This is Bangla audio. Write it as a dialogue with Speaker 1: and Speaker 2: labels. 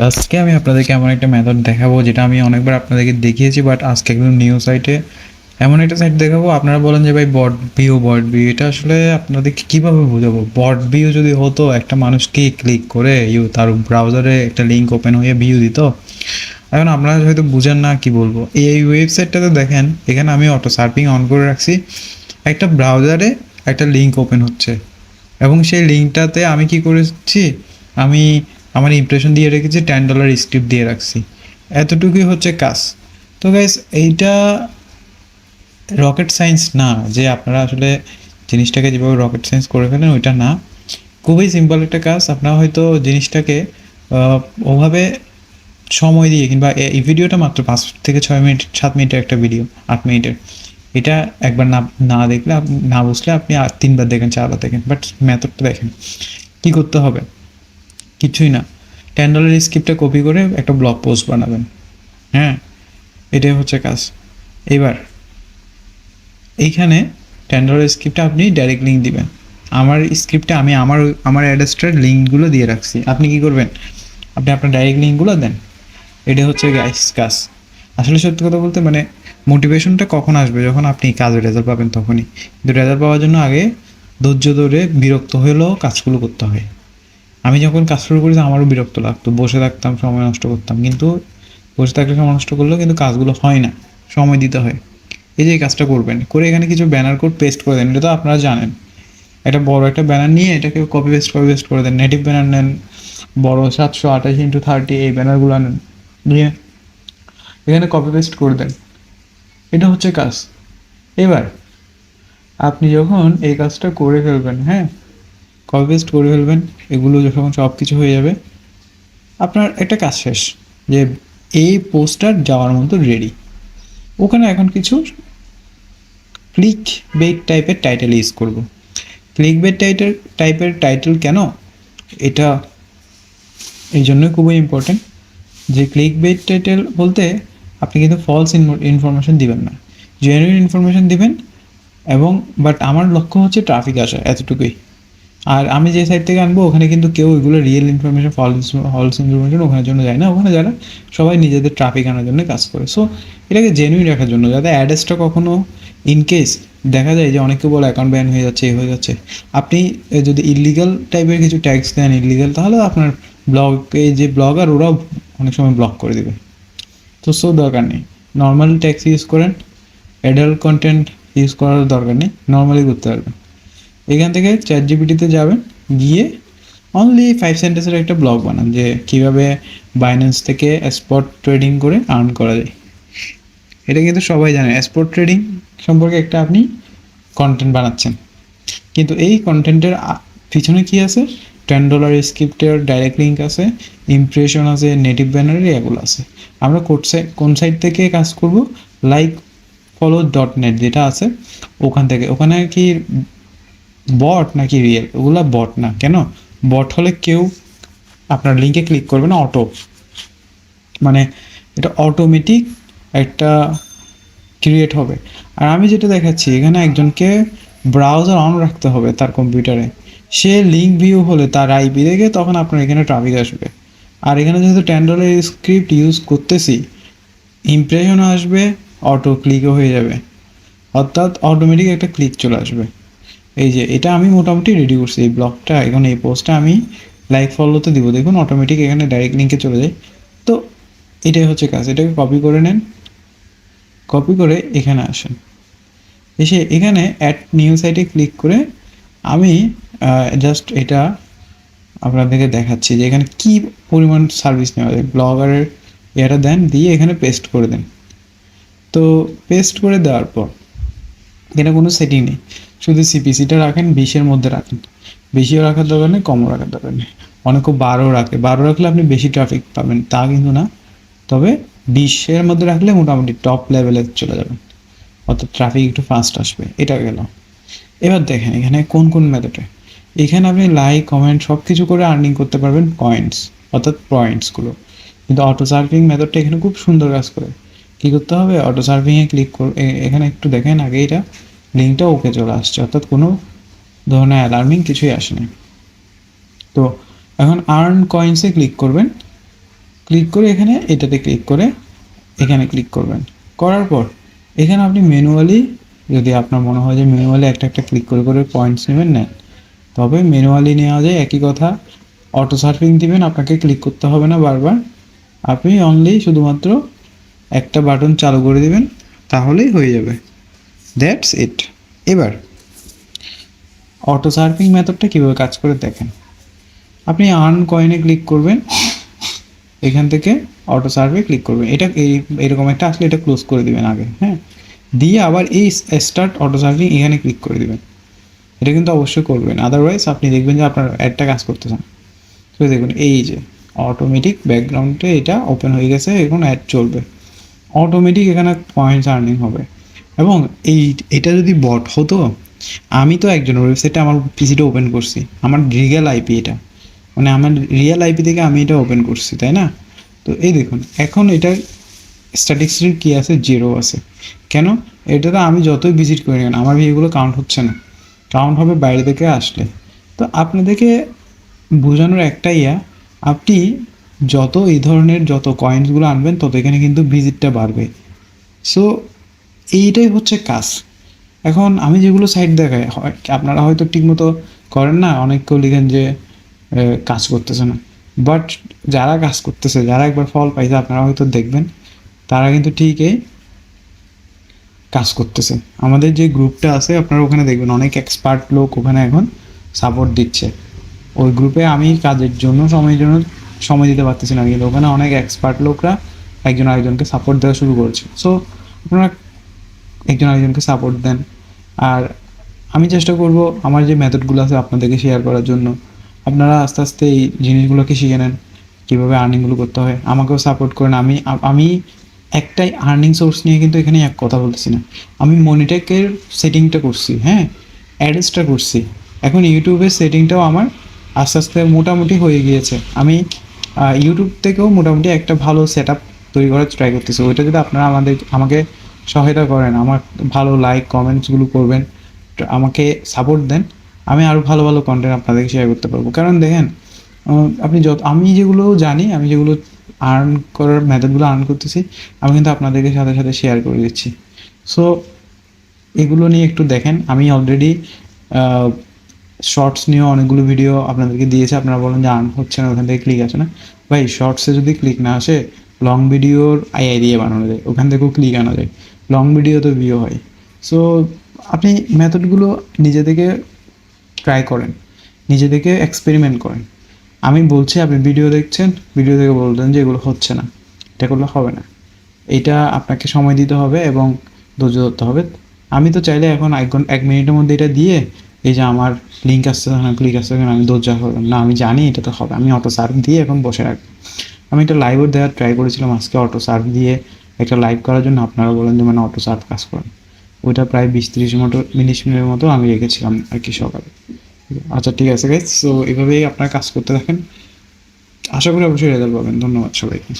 Speaker 1: আজকে আমি আপনাদেরকে এমন একটা মেথড দেখাবো যেটা আমি অনেকবার আপনাদেরকে দেখিয়েছি, বাট আজকে একদম নিউ সাইটে এমন একটা সাইট দেখাবো। আপনারা বলেন যে ভাই বট ভিউ এটা আসলে আপনাদেরকে কীভাবে বোঝাবো? বট ভিউ যদি হতো, একটা মানুষকে ক্লিক করে তার ব্রাউজারে একটা লিঙ্ক ওপেন হয়ে ভিউ দিত। এখন আপনারা হয়তো বুঝেন না কি বলবো। এই ওয়েবসাইটটাতে দেখেন, এখানে আমি অটো সার্ফিং অন করে রাখছি, একটা ব্রাউজারে একটা লিঙ্ক ওপেন হচ্ছে এবং সেই লিঙ্কটাতে আমি কি করেছি, আমি আমার ইমপ্রেশন দিয়ে রেখেছি, $10 স্ক্রিপ্ট দিয়ে রাখছি। এতটুকুই হচ্ছে কাজ। তো গাইস, এইটা রকেট সায়েন্স না যে আপনারা আসলে জিনিসটাকে যেভাবে রকেট সায়েন্স করে ফেলেন, ওইটা না। খুবই সিম্পল একটা কাজ। আপনারা হয়তো জিনিসটাকে ওভাবে সময় দিয়ে, কিংবা এই ভিডিওটা মাত্র 5 থেকে 6 মিনিট, 7 মিনিটের একটা ভিডিও, 8 মিনিটের। এটা একবার না দেখলে, না বুঝলে আপনি 3বার দেখেন, 4বার দেখেন, বাট মেথডটা দেখেন। কী করতে হবে? কিছুই না, $10 স্ক্রিপ্টটা কপি করে একটা ব্লগ পোস্ট বানাবেন। হ্যাঁ, এটাই হচ্ছে কাজ। এবার এইখানে $10 স্ক্রিপ্টে আপনি ডাইরেক্ট লিঙ্ক দিবেন। আমার স্ক্রিপ্টে আমি আমার অ্যাড্রেসটার লিঙ্কগুলো দিয়ে রাখছি। আপনি কি করবেন? আপনি আপনার ডাইরেক্ট লিঙ্কগুলো দেন। এটা হচ্ছে গাইস কাজ। আসলে সত্যি কথা বলতে, মানে মোটিভেশনটা কখন আসবে? যখন আপনি কাজের রেজাল্ট পাবেন তখনই। কিন্তু রেজাল্ট পাওয়ার জন্য আগে ধৈর্য ধরে বিরক্ত হলেও কাজগুলো করতে হয়। আমি যখন কাজ শুরু করেছি আমারও বিরক্ত লাগতো, বসে থাকতাম, সময় নষ্ট করতাম, কিন্তু বসে থাকলে সময় নষ্ট করলেও কিন্তু কাজগুলো হয় না, সময় দিতে হয়। এই যে এই কাজটা করবেন, করে এখানে কিছু ব্যানার কোড পেস্ট করে দেন। এটা তো আপনারা জানেন। একটা বড় একটা ব্যানার নিয়ে এটাকে কপি পেস্ট করে দেন। নেটিভ ব্যানার নেন, বড় 728x30 এই ব্যানারগুলো নেন, নিয়ে এখানে কপি পেস্ট করে দেন। এটা হচ্ছে কাজ। এবার আপনি যখন এই কাজটা করে ফেলবেন, হ্যাঁ, কপি পেস্ট করে ফেলবেন, এগুলো যখন সব কিছু হয়ে যাবে, আপনার একটা কাজ শেষ, যে এই পোস্টার যাওয়ার মতো রেডি। ওখানে এখন কিছু ক্লিক বেট টাইপের টাইটেল ইউজ করব। ক্লিক বেট টাইপের টাইটেল কেন? এটা এই জন্যই খুবই ইম্পর্টেন্ট যে ক্লিক বেট টাইটেল বলতে আপনি কিন্তু ফলস ইনফরমেশন দিবেন না, জেনুইন ইনফরমেশন দিবেন। এবং বাট আমার লক্ষ্য হচ্ছে ট্রাফিক আসা, এতটুকুই। আর আমি যে সাইট থেকে আনবো ওখানে কিন্তু কেউ ওইগুলো রিয়েল ইনফরমেশন, ফলস ইনফরমেশন ওখানের জন্য যায় না। ওখানে যারা সবাই নিজেদের ট্রাফিক আনার জন্য কাজ করে। সো এটাকে জেনুইন রাখার জন্য, যাতে অ্যাড্রেসটা কখনো ইনকেস দেখা যায় যে অনেকে বলে অ্যাকাউন্ট ব্যান হয়ে যাচ্ছে, হয়ে যাচ্ছে, আপনি যদি ইলিগাল টাইপের কিছু ট্যাক্স দেন, ইলিগাল, তাহলে আপনার ব্লগে যে ব্লগার ওরাও অনেক সময় ব্লক করে দেবে। তো দরকার নেই, নর্মাল ট্যাক্স ইউজ করেন। অ্যাডাল্ট কন্টেন্ট ইউজ করার দরকার নেই, নর্মালি করতে পারবেন। এখান থেকে চ্যাটজিপিটিতে যাবেন, গিয়ে অনলি 5 সেন্টেন্সের একটা ব্লগ বানান যে কীভাবে বাইন্যান্স থেকে স্পট ট্রেডিং করে আর্ন করা যায়। এটা কিন্তু সবাই জানে, স্পট ট্রেডিং সম্পর্কে একটা আপনি কন্টেন্ট বানাচ্ছেন, কিন্তু এই কন্টেন্টের পিছনে কী আছে? $10 স্ক্রিপ্টের ডাইরেক্ট লিঙ্ক আছে, ইমপ্রেশন আছে, নেটিভ ব্যানারের এগুলো আছে। আমরা কোন সাইট থেকে কাজ করব? LikeFollow.net যেটা আছে ওখান থেকে। ওখানে কি বট নাকি রিয়েল? ওগুলা বট না। কেন? বট হলে কেউ আপনার লিঙ্কে ক্লিক করবে না, মানে এটা অটোমেটিক একটা ক্রিয়েট হবে। আর আমি যেটা দেখাচ্ছি, এখানে একজনকে ব্রাউজার অন রাখতে হবে তার কম্পিউটারে, সে লিঙ্ক ভিউ হলে তার আইপি দেখে তখন আপনার এখানে ট্রাফিক আসবে। আর এখানে যেহেতু $10 স্ক্রিপ্ট ইউজ করতেছি, ইমপ্রেশনও আসবে, অটো ক্লিকও হয়ে যাবে, অর্থাৎ অটোমেটিক একটা ক্লিক চলে আসবে। এই যে এটা আমি মোটামুটি রেডি করছি এই ব্লগটা। এখন এই পোস্টটা আমি লাইক ফলোতে দিব, দেখুন অটোমেটিক এখানে ডাইরেক্ট লিঙ্কে চলে যায়। তো এটাই হচ্ছে কাজ। এটাকে কপি করে নেন, কপি করে এখানে আসেন, এসে এখানে অ্যাড নিউ সাইটে ক্লিক করে আমি জাস্ট এটা আপনাদেরকে দেখাচ্ছি যে এখানে কী পরিমাণ সার্ভিস নেওয়া যায়। ব্লগারের এটা দেন, দিয়ে এখানে পেস্ট করে দেন। তো পেস্ট করে দেওয়ার পর এখানে কোনো সেটিং নেই, শুধু সিপিসিটা রাখেন, 20-এর মধ্যে রাখেন। বেশিও রাখার দরকার নেই, কমও রাখার দরকার নেই। অনেকে 12 রাখে, 12 রাখলে আপনি বেশি ট্রাফিক পাবেন তা কিন্তু না, তবে 20-এর মধ্যে রাখলে মোটামুটি টপ লেভেলে চলে যাবেন, অর্থাৎ ট্রাফিক একটু ফাস্ট আসবে। এটা গেল। এবার দেখেন এখানে কোন কোন মেথডে, এখানে আপনি লাইক, কমেন্ট সব কিছু করে আর্নিং করতে পারবেন পয়েন্টস, অর্থাৎ পয়েন্টসগুলো। কিন্তু অটো সার্ভিং মেথডটা এখানে খুব সুন্দর কাজ করে। কী করতে হবে? অটো সার্ভিংয়ে ক্লিক এখানে একটু দেখেন, আগে এটা লিঙ্কটা ওকে চলে আসছে, অর্থাৎ কোনো ধরনের অ্যালার্মিং কিছুই আসেনি। তো এখন আর্ন কয়েন্সে ক্লিক করবেন, ক্লিক করে এখানে এটাতে ক্লিক করে এখানে ক্লিক করবেন। করার পর এখানে আপনি ম্যানুয়ালি, যদি আপনার মনে হয় যে ম্যানুয়ালি একটা একটা ক্লিক করে করে পয়েন্টস নেবেন, নেন। তবে ম্যানুয়ালি নেওয়া যায়, একই কথা। অটো সার্ফিং দিবেন, আপনাকে ক্লিক করতে হবে না বারবার। আপনি অনলি শুধুমাত্র একটা বাটন চালু করে দিবেন, তাহলেই হয়ে যাবে। That's it. এবার অটো সার্ফিং মেথডটা কীভাবে কাজ করে দেখেন। আপনি আর্ন কয়েনে ক্লিক করবেন, এখান থেকে অটো সার্ভে ক্লিক করবেন। এটা এরকম একটা আসলে এটা ক্লোজ করে দিবেন আগে, হ্যাঁ। দিয়ে আবার এই স্টার্ট অটো সার্ভিং এখানে ক্লিক করে দিবেন। এটা কিন্তু অবশ্যই করবেন, আদারওয়াইজ আপনি দেখবেন যে আপনার অ্যাডটা কাজ করতেছে না। তো দেখুন এই যে অটোমেটিক ব্যাকগ্রাউন্ডে এটা ওপেন হয়ে গেছে, এখন অ্যাড চলবে অটোমেটিক, এখানে পয়েন্টস আর্নিং হবে। এবং এটা যদি বট হতো, আমি তো একজন ওয়েবসাইটে আমার পিসিটা ওপেন করছি, আমার রিয়েল আইপি এটা, মানে আমার রিয়েল আইপি থেকে আমি এটা ওপেন করছি, তাই না? তো এই দেখুন এখন এটা স্ট্যাটিস্টিক কী আছে, 0 আছে। কেন? এটাতে আমি যতই ভিজিট করি না আমার ভিউগুলো কাউন্ট হচ্ছে না, কাউন্ট হবে বাইরে থেকে আসলে। তো আপনাদেরকে বোঝানোর একটাই আপনি যত এই ধরনের যত কয়েন্সগুলো আনবেন তত এখানে কিন্তু ভিজিটটা বাড়বে। সো এইটাই হচ্ছে কাজ। এখন আমি যেগুলো সাইট দেখাই, আপনারা হয়তো ঠিকমতো করেন না, অনেকেও লিখেন যে কাজ করতেছে না। বাট যারা কাজ করতেছে, যারা একবার ফল পাইছে, আপনারা হয়তো দেখবেন তারা কিন্তু ঠিকই কাজ করতেছে। আমাদের যে গ্রুপটা আছে আপনারা ওখানে দেখবেন অনেক এক্সপার্ট লোক ওখানে এখন সাপোর্ট দিচ্ছে। ওই গ্রুপে আমি কাজের জন্য সময় দিতে পারতেছি না, কিন্তু ওখানে অনেক এক্সপার্ট লোকরা একজন আরেকজনকে সাপোর্ট দেওয়া শুরু করেছে। সো আপনারা একজন আরেকজনকে সাপোর্ট দেন। আর আমি চেষ্টা করব আমার যে মেথডগুলো আছে আপনাদেরকে শেয়ার করার জন্য। আপনারা আস্তে আস্তে এই জিনিসগুলোকে শিখে নেন, কীভাবে আর্নিংগুলো করতে হয়। আমাকেও সাপোর্ট করেন। আমি একটাই আর্নিং সোর্স নিয়ে কিন্তু এখানে এক কথা বলতেছি না, আমি মনিটেকের সেটিংটা করছি, হ্যাঁ, অ্যাডসটা করছি। এখন ইউটিউবের সেটিংটাও আমার আস্তে আস্তে মোটামুটি হয়ে গিয়েছে। আমি ইউটিউব থেকেও মোটামুটি একটা ভালো সেট আপ তৈরি করার ট্রাই করতেছি। ওইটা যদি আপনারা আমাকে সহায়তা করেন, আমার ভালো লাইক কমেন্টসগুলো করবেন, আমাকে সাপোর্ট দেন, আমি আরও ভালো ভালো কন্টেন্ট আপনাদেরকে শেয়ার করতে পারবো। কারণ দেখেন, আপনি আমি যেগুলো জানি, আমি যেগুলো আর্ন করার মেথডগুলো আর্ন করতেছি, আমি কিন্তু আপনাদেরকে সাথে সাথে শেয়ার করে দিচ্ছি। সো এগুলো নিয়ে একটু দেখেন। আমি অলরেডি শর্টস নিয়েও অনেকগুলো ভিডিও আপনাদেরকে দিয়েছে। আপনারা বলেন যে আর্ন হচ্ছে না, ওখান থেকে ক্লিক আসে না। ভাই শর্টসে যদি ক্লিক না আসে, লং ভিডিওর আইআই দিয়ে বানানো যায়, ওখান থেকেও ক্লিক আনা যায়। লং ভিডিও তো ভিউ হয়। সো আপনি মেথডগুলো নিজে থেকে ট্রাই করেন, নিজে থেকে এক্সপেরিমেন্ট করেন। আমি বলছি আপনি ভিডিও দেখছেন, ভিডিও থেকে বলতেন যে এগুলো হচ্ছে না, এটা করলে হবে না। এটা আপনাকে সময় দিতে হবে এবং ধৈর্য ধরতে হবে। আমি তো চাইলে এখন 1 মিনিটের মধ্যে এটা দিয়ে, এই যে আমার লিঙ্ক আসছে না, ক্লিক আসছে না, আমি ধৈর্য করলাম না, আমি জানি এটা তো হবে, আমি অটো সার্ভ দিয়ে এখন বসে রাখবো। আমি একটা লাইভও দেওয়ার ট্রাই করেছিলাম আজকে, অটো সার্ভ দিয়ে একটা লাইভ করার জন্য। আপনারা বলেন যে মানে অটো সার্ভ কাজ করেন, ওইটা প্রায় 20-30 মিনিটের মতো আমি রেখেছিলাম আর কি সকালে। আচ্ছা ঠিক আছে গাইজ, সো এভাবেই আপনারা কাজ করতে থাকেন, আশা করি অবশ্যই রেজাল্ট পাবেন। ধন্যবাদ সবাইকে।